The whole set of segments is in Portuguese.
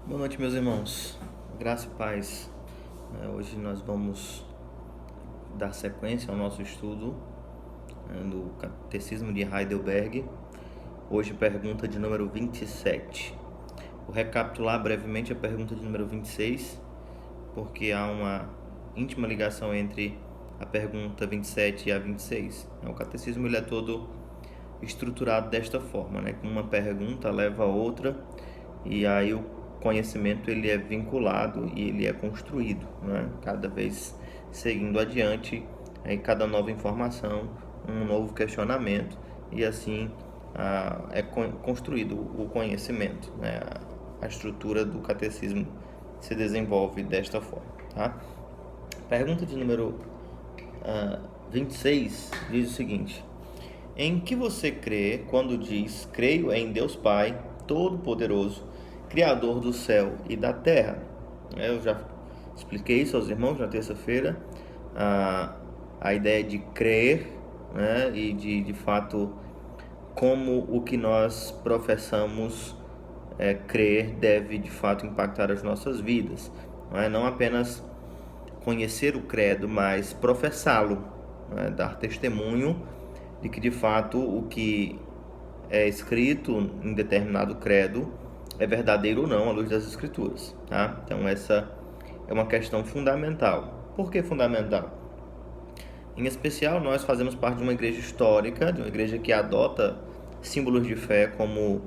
Boa noite, meus irmãos. Graça e paz. Hoje nós vamos dar sequência ao nosso estudo do Catecismo de Heidelberg. Hoje, pergunta de número 27. Vou recapitular brevemente a pergunta de número 26, porque há uma íntima ligação entre a pergunta 27 e a 26. O Catecismo ele é todo estruturado desta forma, né? Que uma pergunta leva a outra, e aí o conhecimento ele é vinculado e ele é construído, né? Cada vez seguindo adiante, aí cada nova informação, um novo questionamento, e assim é construído o conhecimento, né? A estrutura do catecismo se desenvolve desta forma, tá? Pergunta de número 26 diz o seguinte: em que você crê quando diz creio em Deus Pai Todo-Poderoso, Criador do céu e da terra? Eu já expliquei isso aos irmãos na terça-feira, a ideia de crer, né, e de fato como o que nós professamos crer deve de fato impactar as nossas vidas. Não apenas conhecer o credo, mas professá-lo, né, dar testemunho de que de fato o que é escrito em determinado credo é verdadeiro ou não à luz das escrituras, tá? Então essa é uma questão fundamental. Por que fundamental? Em especial, nós fazemos parte de uma igreja histórica, de uma igreja que adota símbolos de fé como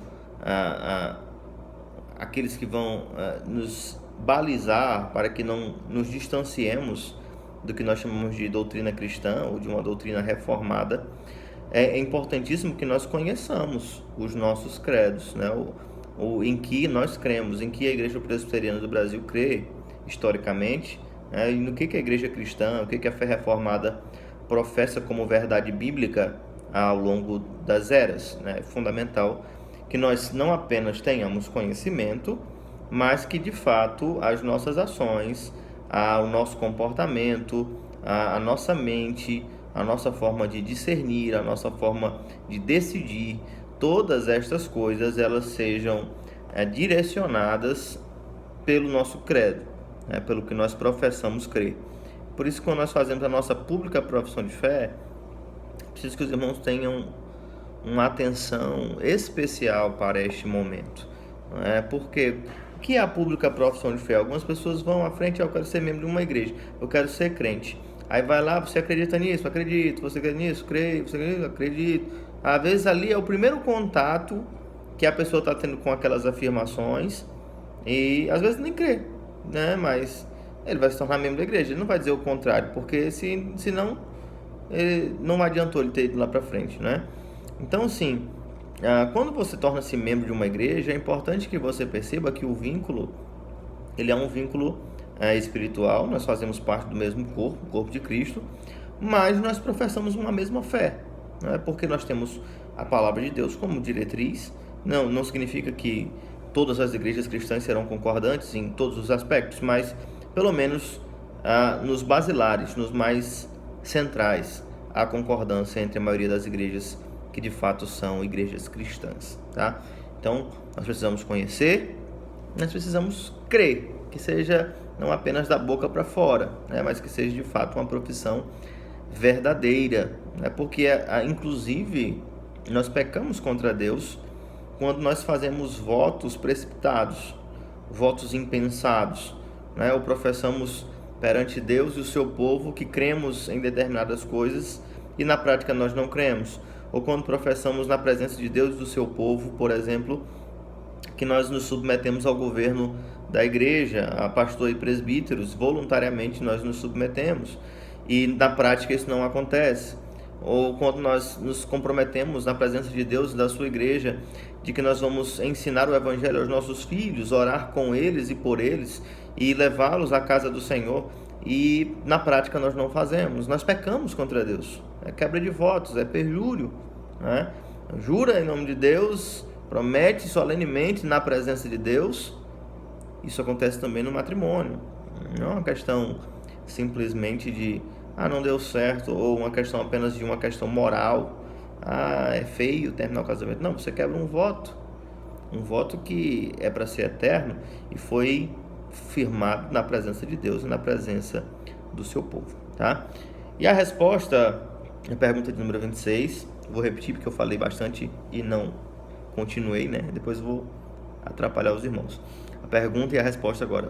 aqueles que vão nos balizar para que não nos distanciemos do que nós chamamos de doutrina cristã ou de uma doutrina reformada. É importantíssimo que nós conheçamos os nossos credos, né? Em que nós cremos, em que a Igreja Presbiteriana do Brasil crê historicamente, né? E no que a Igreja Cristã, o que a fé reformada professa como verdade bíblica ao longo das eras, né? É fundamental que nós não apenas tenhamos conhecimento, mas que de fato as nossas ações, o nosso comportamento, a nossa mente, a nossa forma de discernir, a nossa forma de decidir, todas estas coisas elas sejam direcionadas pelo nosso credo, né, pelo que nós professamos crer. Por isso, quando nós fazemos a nossa pública profissão de fé, preciso que os irmãos tenham uma atenção especial para este momento. Porque o que é a pública profissão de fé? Algumas pessoas vão à frente: eu quero ser membro de uma igreja, eu quero ser crente. Aí vai lá: você acredita nisso? Acredito. Você acredita nisso? Creio. Você acredita? Acredito. Às vezes ali é o primeiro contato que a pessoa está tendo com aquelas afirmações, e às vezes nem crê, né? Mas ele vai se tornar membro da igreja, ele não vai dizer o contrário, porque senão não adiantou ele ter ido lá para frente, né? Então, sim, quando você torna-se membro de uma igreja, é importante que você perceba que o vínculo, ele é um vínculo espiritual. Nós fazemos parte do mesmo corpo, o corpo de Cristo, mas nós professamos uma mesma fé, né? Porque nós temos a palavra de Deus como diretriz. Não significa que todas as igrejas cristãs serão concordantes em todos os aspectos, mas pelo menos nos basilares, nos mais centrais, há concordância entre a maioria das igrejas que de fato são igrejas cristãs, tá? Então, nós precisamos conhecer, nós precisamos crer, que seja não apenas da boca para fora, né, mas que seja de fato uma profissão verdadeira, né? Porque inclusive nós pecamos contra Deus quando nós fazemos votos precipitados, votos impensados, né? Ou professamos perante Deus e o seu povo que cremos em determinadas coisas e na prática nós não cremos. Ou quando professamos na presença de Deus e do seu povo, por exemplo, que nós nos submetemos ao governo da igreja, a pastor e presbíteros, voluntariamente nós nos submetemos, e na prática isso não acontece. Ou quando nós nos comprometemos na presença de Deus e da sua igreja, de que nós vamos ensinar o evangelho aos nossos filhos, orar com eles e por eles, e levá-los à casa do Senhor, e na prática nós não fazemos, nós pecamos contra Deus. É quebra de votos, é perjúrio, né? Jura em nome de Deus, promete solenemente na presença de Deus. Isso acontece também no matrimônio. Não é uma questão simplesmente de não deu certo, ou uma questão apenas de uma questão moral. É feio terminar o casamento. Não, você quebra um um voto que é para ser eterno e foi firmado na presença de Deus e na presença do seu povo, tá? E a resposta, a pergunta de número 26, vou repetir porque eu falei bastante e não continuei, né? Depois vou atrapalhar os irmãos. A pergunta e a resposta agora.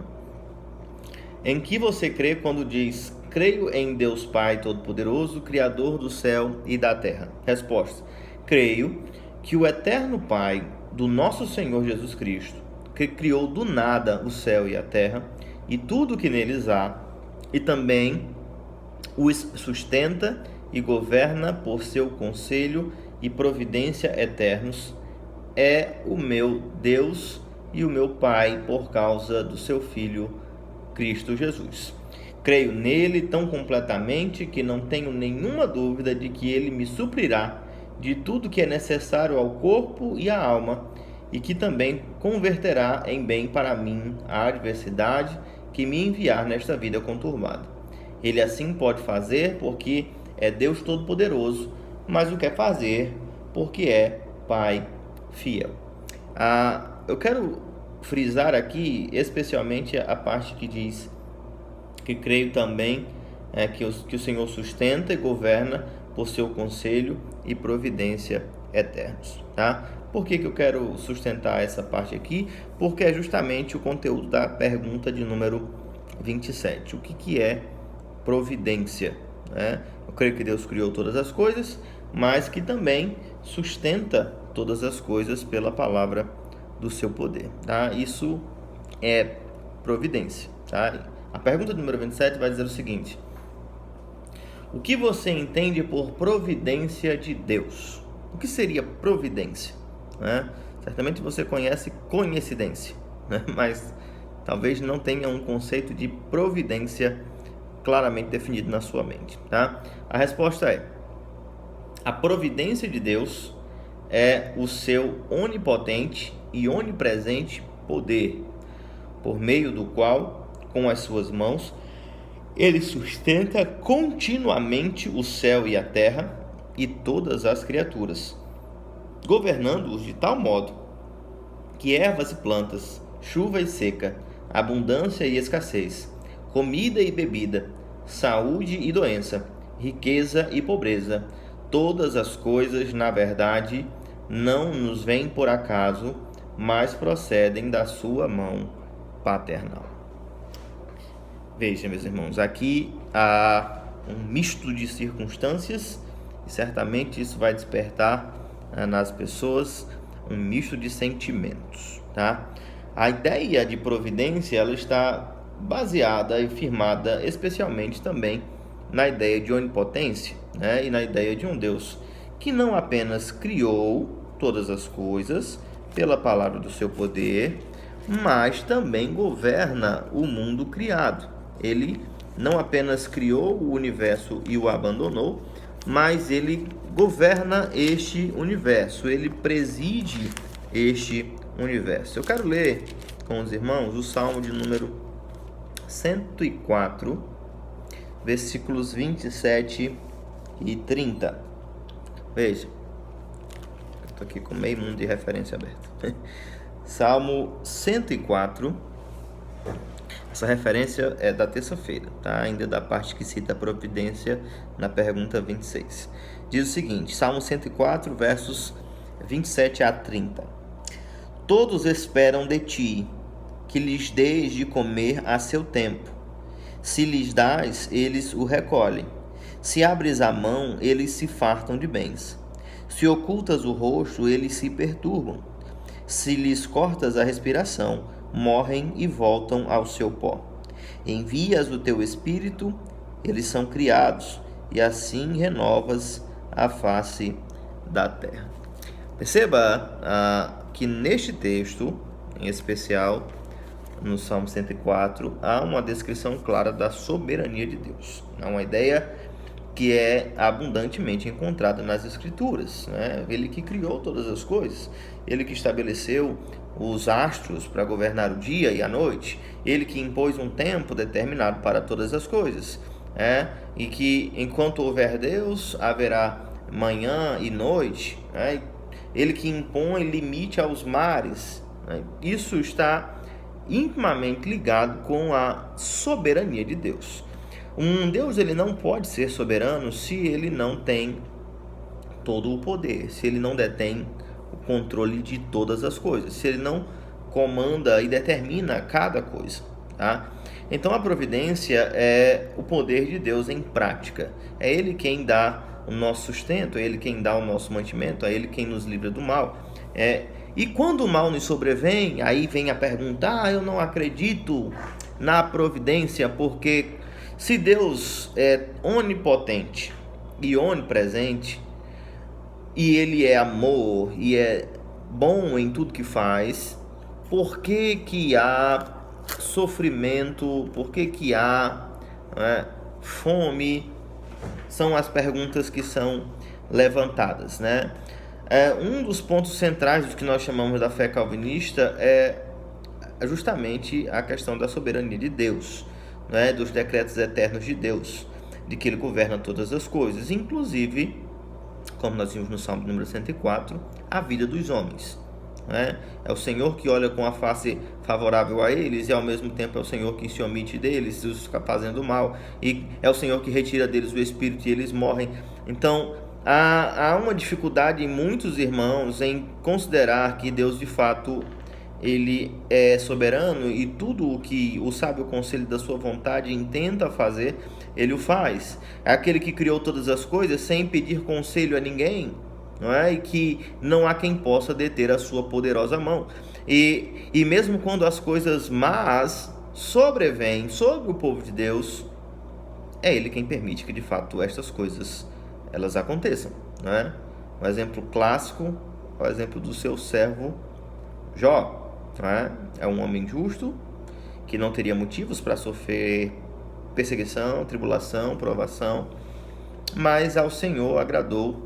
Em que você crê quando diz: creio em Deus Pai Todo-Poderoso, Criador do céu e da terra? Resposta: creio que o eterno Pai do nosso Senhor Jesus Cristo, que criou do nada o céu e a terra e tudo que neles há, e também os sustenta e governa por seu conselho e providência eternos, é o meu Deus e o meu Pai por causa do seu Filho Cristo Jesus. Creio nele tão completamente que não tenho nenhuma dúvida de que ele me suprirá de tudo que é necessário ao corpo e à alma, e que também converterá em bem para mim a adversidade que me enviar nesta vida conturbada. Ele assim pode fazer porque é Deus Todo-Poderoso, mas o quer fazer porque é Pai fiel. Eu quero frisar aqui especialmente a parte que diz que creio também que o Senhor sustenta e governa por seu conselho e providência eternos, tá? Por que eu quero sustentar essa parte aqui? Porque é justamente o conteúdo da pergunta de número 27. O que é providência, né? Eu creio que Deus criou todas as coisas, mas que também sustenta todas as coisas pela palavra do seu poder, tá? Isso é providência, tá? A pergunta número 27 vai dizer o seguinte: o que você entende por providência de Deus? O que seria providência, né? Certamente você conhece coincidência, né? Mas talvez não tenha um conceito de providência claramente definido na sua mente, tá? A resposta é: a providência de Deus é o seu onipotente e onipresente poder, por meio do qual, com as suas mãos, ele sustenta continuamente o céu e a terra e todas as criaturas, governando-os de tal modo que ervas e plantas, chuva e seca, abundância e escassez, comida e bebida, saúde e doença, riqueza e pobreza, todas as coisas, na verdade, não nos vêm por acaso, mas procedem da sua mão paternal. Veja, meus irmãos, aqui há um misto de circunstâncias e certamente isso vai despertar nas pessoas um misto de sentimentos, tá? A ideia de providência, ela está baseada e firmada especialmente também na ideia de onipotência, né? E na ideia de um Deus que não apenas criou todas as coisas pela palavra do seu poder, mas também governa o mundo criado. Ele não apenas criou o universo e o abandonou, mas ele governa este universo, ele preside este universo. Eu quero ler com os irmãos o Salmo de número 104, versículos 27 e 30. Veja, eu estou aqui com meio mundo de referência aberta. Salmo 104, essa referência é da terça-feira, tá? Ainda da parte que cita a providência na pergunta 26. Diz o seguinte, Salmo 104, versos 27 a 30. Todos esperam de ti, que lhes dês de comer a seu tempo. Se lhes dás, eles o recolhem. Se abres a mão, eles se fartam de bens. Se ocultas o rosto, eles se perturbam. Se lhes cortas a respiração, morrem e voltam ao seu pó. Envias o teu espírito, eles são criados, e assim renovas a face da terra. Perceba que neste texto, em especial no Salmo 104, há uma descrição clara da soberania de Deus. É uma ideia que é abundantemente encontrada nas Escrituras, né? Ele que criou todas as coisas, ele que estabeleceu os astros para governar o dia e a noite, ele que impôs um tempo determinado para todas as coisas, e que enquanto houver Deus, haverá manhã e noite, ele que impõe limite aos mares, né? Isso está intimamente ligado com a soberania de Deus. Um Deus, ele não pode ser soberano se ele não tem todo o poder, se ele não detém o controle de todas as coisas, se ele não comanda e determina cada coisa, tá? Então a providência é o poder de Deus em prática. É Ele quem dá o nosso sustento, é Ele quem dá o nosso mantimento, é Ele quem nos livra do mal. E quando o mal nos sobrevém, aí vem a pergunta: eu não acredito na providência, porque se Deus é onipotente e onipresente, e Ele é amor e é bom em tudo que faz, por que há sofrimento, por que há fome? São as perguntas que são levantadas, né? Um dos pontos centrais do que nós chamamos da fé calvinista é justamente a questão da soberania de Deus, né? Dos decretos eternos de Deus, de que Ele governa todas as coisas, inclusive, como nós vimos no Salmo número 104, a vida dos homens. É o Senhor que olha com a face favorável a eles, e ao mesmo tempo é o Senhor que se omite deles, os fica fazendo mal, e é o Senhor que retira deles o espírito e eles morrem. Então há uma dificuldade em muitos irmãos em considerar que Deus de fato ele é soberano, e tudo o que o sábio conselho da sua vontade intenta fazer, ele o faz. É aquele que criou todas as coisas sem pedir conselho a ninguém, não é? E que não há quem possa deter a sua poderosa mão. E mesmo quando as coisas más sobrevêm sobre o povo de Deus, é Ele quem permite que de fato estas coisas elas aconteçam, não é? Um exemplo clássico é o exemplo do seu servo Jó, não é? É um homem justo que não teria motivos para sofrer perseguição, tribulação, provação, mas ao Senhor agradou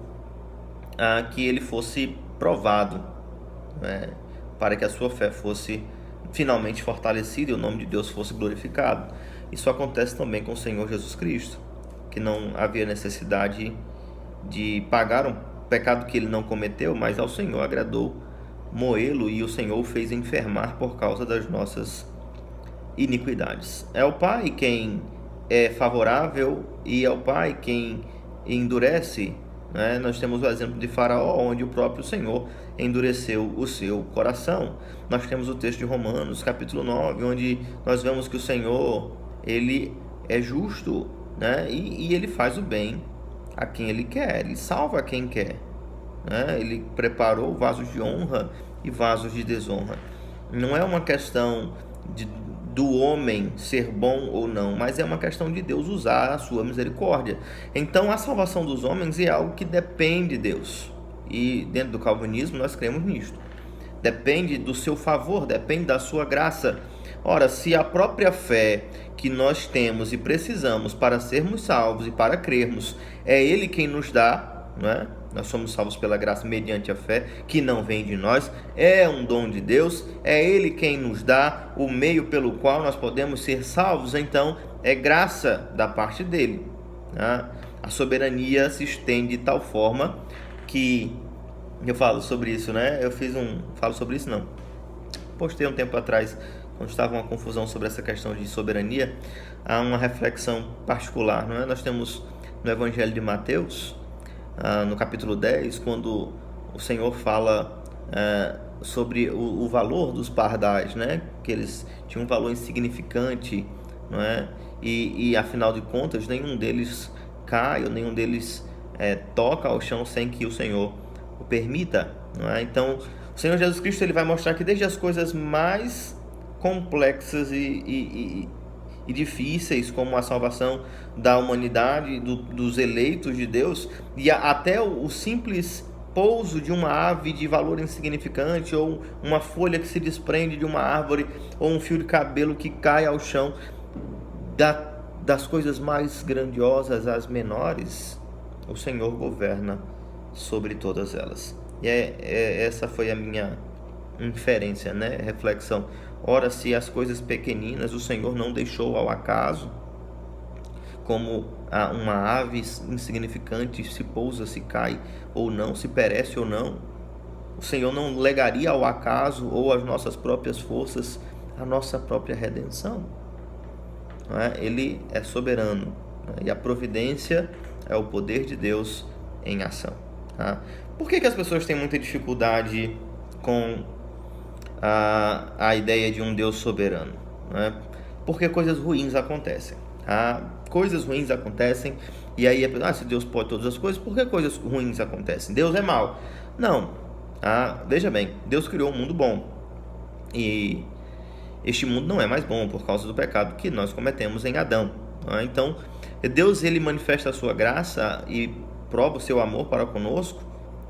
que ele fosse provado, né, para que a sua fé fosse finalmente fortalecida e o nome de Deus fosse glorificado. Isso acontece também com o Senhor Jesus Cristo, que não havia necessidade de pagar um pecado que ele não cometeu, mas ao Senhor agradou moê-lo, e o Senhor o fez enfermar por causa das nossas iniquidades. É o Pai quem é favorável e é o Pai quem endurece, né? Nós temos o exemplo de Faraó, onde o próprio Senhor endureceu o seu coração. Nós temos o texto de Romanos, capítulo 9, onde nós vemos que o Senhor, ele é justo, né? E ele faz o bem a quem ele quer, ele salva quem quer, né? Ele preparou vasos de honra e vasos de desonra. Não é uma questão do homem ser bom ou não, mas é uma questão de Deus usar a sua misericórdia. Então a salvação dos homens é algo que depende de Deus, e dentro do calvinismo nós cremos nisto. Depende do seu favor, depende da sua graça. Ora, se a própria fé que nós temos e precisamos para sermos salvos e para crermos é Ele quem nos dá, não é? Nós somos salvos pela graça mediante a fé, que não vem de nós, é um dom de Deus, é Ele quem nos dá o meio pelo qual nós podemos ser salvos, então é graça da parte dele, né? A soberania se estende de tal forma que, eu falo sobre isso, né? Falo sobre isso não, postei um tempo atrás, quando estava uma confusão sobre essa questão de soberania, há uma reflexão particular, não é? Nós temos no Evangelho de Mateus, no capítulo 10, quando o Senhor fala sobre o valor dos pardais, né? Que eles tinham um valor insignificante, não é? E afinal de contas, nenhum deles cai, ou nenhum deles toca ao chão sem que o Senhor o permita, não é? Então, o Senhor Jesus Cristo, ele vai mostrar que desde as coisas mais complexas e difíceis, como a salvação da humanidade, dos eleitos de Deus, e até o simples pouso de uma ave de valor insignificante, ou uma folha que se desprende de uma árvore, ou um fio de cabelo que cai ao chão, das coisas mais grandiosas às menores, o Senhor governa sobre todas elas. E essa foi a minha inferência, né? Reflexão. Ora, se as coisas pequeninas o Senhor não deixou ao acaso, como uma ave insignificante se pousa, se cai ou não, se perece ou não, o Senhor não legaria ao acaso ou às nossas próprias forças a nossa própria redenção. Não é? Ele é soberano, né? E a providência é o poder de Deus em ação. Tá? Por que as pessoas têm muita dificuldade com a ideia de um Deus soberano? Né? Porque coisas ruins acontecem. Tá? Coisas ruins acontecem, e aí se Deus pode todas as coisas, por que coisas ruins acontecem? Deus é mau? Não. Veja bem, Deus criou um mundo bom, e este mundo não é mais bom por causa do pecado que nós cometemos em Adão. Tá? Então, Deus ele manifesta a sua graça e prova o seu amor para conosco,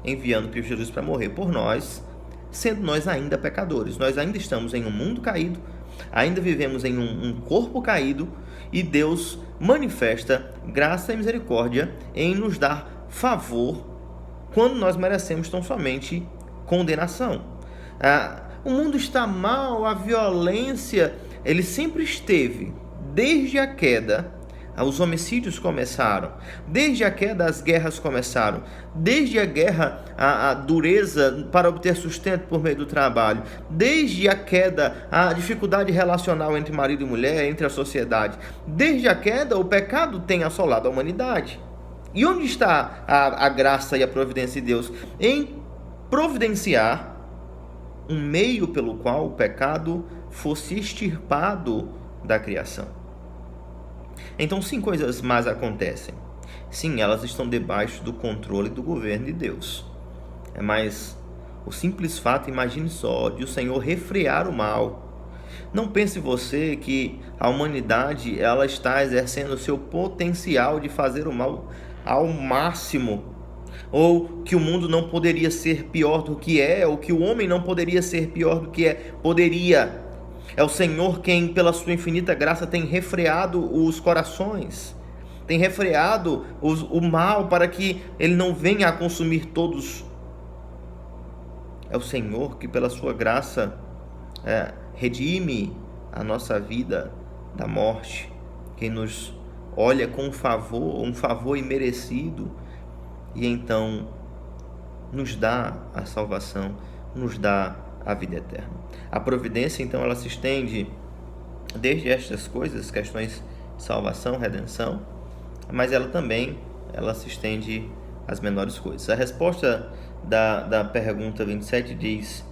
enviando Cristo Jesus para morrer por nós, sendo nós ainda pecadores. Nós ainda estamos em um mundo caído, ainda vivemos em um corpo caído, e Deus manifesta graça e misericórdia em nos dar favor quando nós merecemos tão somente condenação. O mundo está mal, a violência, ele sempre esteve, desde a queda. Os homicídios começaram, desde a queda as guerras começaram, desde a guerra a dureza para obter sustento por meio do trabalho, desde a queda a dificuldade relacional entre marido e mulher, entre a sociedade, desde a queda o pecado tem assolado a humanidade. E onde está a graça e a providência de Deus? Em providenciar um meio pelo qual o pecado fosse extirpado da criação. Então, sim, coisas más acontecem. Sim, elas estão debaixo do controle do governo de Deus. Mas o simples fato, imagine só, de o Senhor refrear o mal. Não pense você que a humanidade ela está exercendo o seu potencial de fazer o mal ao máximo, ou que o mundo não poderia ser pior do que é, ou que o homem não poderia ser pior do que é. Poderia. É o Senhor quem, pela sua infinita graça, tem refreado os corações, tem refreado o mal para que ele não venha a consumir todos. É o Senhor que, pela sua graça, redime a nossa vida da morte, quem nos olha com um favor imerecido, e então nos dá a salvação, nos dá a vida eterna. A providência, então, ela se estende desde estas coisas, questões de salvação, redenção, mas ela se estende às menores coisas. A resposta da pergunta 27 diz: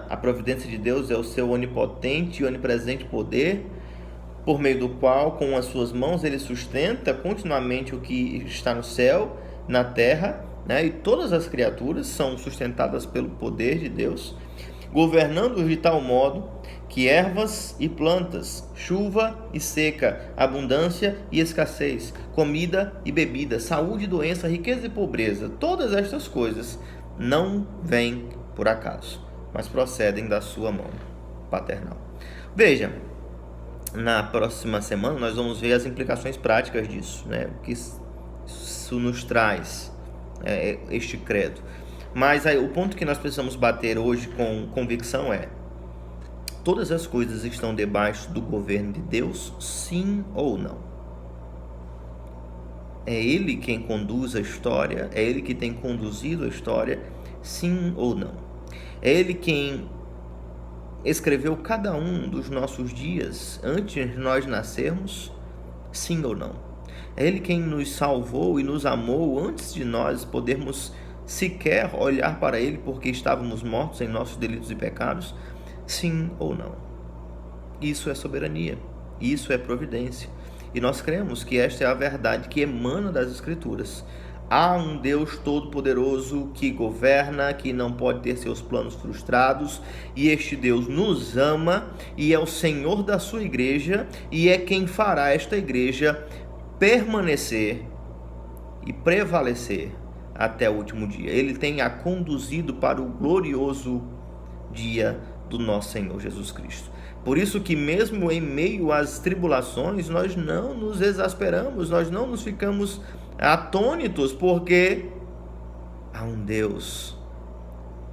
a providência de Deus é o seu onipotente e onipresente poder, por meio do qual, com as suas mãos, ele sustenta continuamente o que está no céu, na terra, né? E todas as criaturas são sustentadas pelo poder de Deus, governando-os de tal modo que ervas e plantas, chuva e seca, abundância e escassez, comida e bebida, saúde e doença, riqueza e pobreza, todas estas coisas não vêm por acaso, mas procedem da sua mão paternal. Veja, na próxima semana nós vamos ver as implicações práticas disso, né? O que isso nos traz, este credo. Mas aí, o ponto que nós precisamos bater hoje com convicção é: todas as coisas estão debaixo do governo de Deus, sim ou não? É Ele quem conduz a história, é Ele que tem conduzido a história, sim ou não? É Ele quem escreveu cada um dos nossos dias antes de nós nascermos, sim ou não? É Ele quem nos salvou e nos amou antes de nós podermos sequer olhar para Ele, porque estávamos mortos em nossos delitos e pecados, sim ou não? Isso é soberania, isso é providência, e nós cremos que esta é a verdade que emana das Escrituras. Há um Deus todo-poderoso que governa, que não pode ter seus planos frustrados, e este Deus nos ama e é o Senhor da sua igreja, e é quem fará esta igreja permanecer e prevalecer até o último dia. Ele tem a conduzido para o glorioso dia do nosso Senhor Jesus Cristo. Por isso que mesmo em meio às tribulações, nós não nos exasperamos, nós não nos ficamos atônitos, porque há um Deus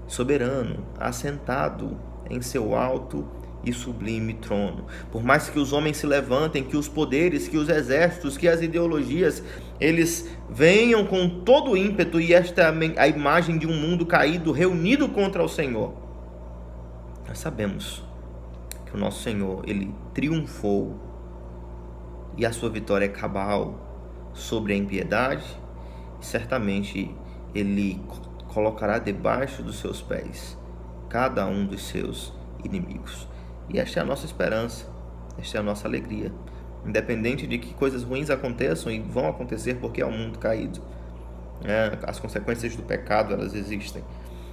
soberano, assentado em seu alto e sublime trono. Por mais que os homens se levantem, que os poderes, que os exércitos, que as ideologias, eles venham com todo o ímpeto, e esta é a imagem de um mundo caído, reunido contra o Senhor, nós sabemos que o nosso Senhor, ele triunfou, e a sua vitória é cabal sobre a impiedade, e certamente ele colocará debaixo dos seus pés cada um dos seus inimigos. E esta é a nossa esperança, esta é a nossa alegria, independente de que coisas ruins aconteçam, e vão acontecer porque é um mundo caído. As consequências do pecado, elas existem,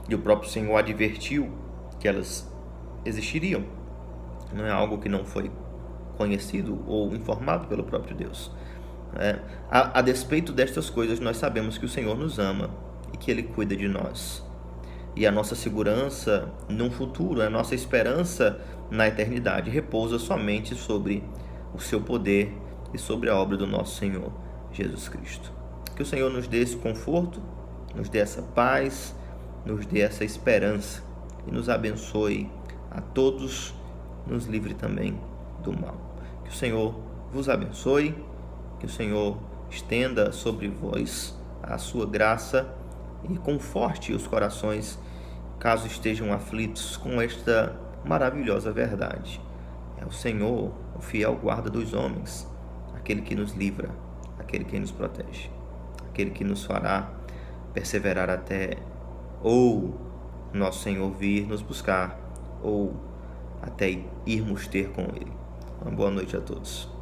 e o próprio Senhor advertiu que elas existiriam. Não é algo que não foi conhecido ou informado pelo próprio Deus. A despeito destas coisas, nós sabemos que o Senhor nos ama e que Ele cuida de nós. E a nossa segurança no futuro, a nossa esperança na eternidade repousa somente sobre o seu poder e sobre a obra do nosso Senhor Jesus Cristo. Que o Senhor nos dê esse conforto, nos dê essa paz, nos dê essa esperança e nos abençoe a todos, nos livre também do mal. Que o Senhor vos abençoe, que o Senhor estenda sobre vós a sua graça e conforte os corações caso estejam aflitos com esta maravilhosa verdade. É o Senhor, o fiel guarda dos homens, aquele que nos livra, aquele que nos protege, aquele que nos fará perseverar até ou nosso Senhor vir nos buscar ou até irmos ter com Ele. Uma boa noite a todos.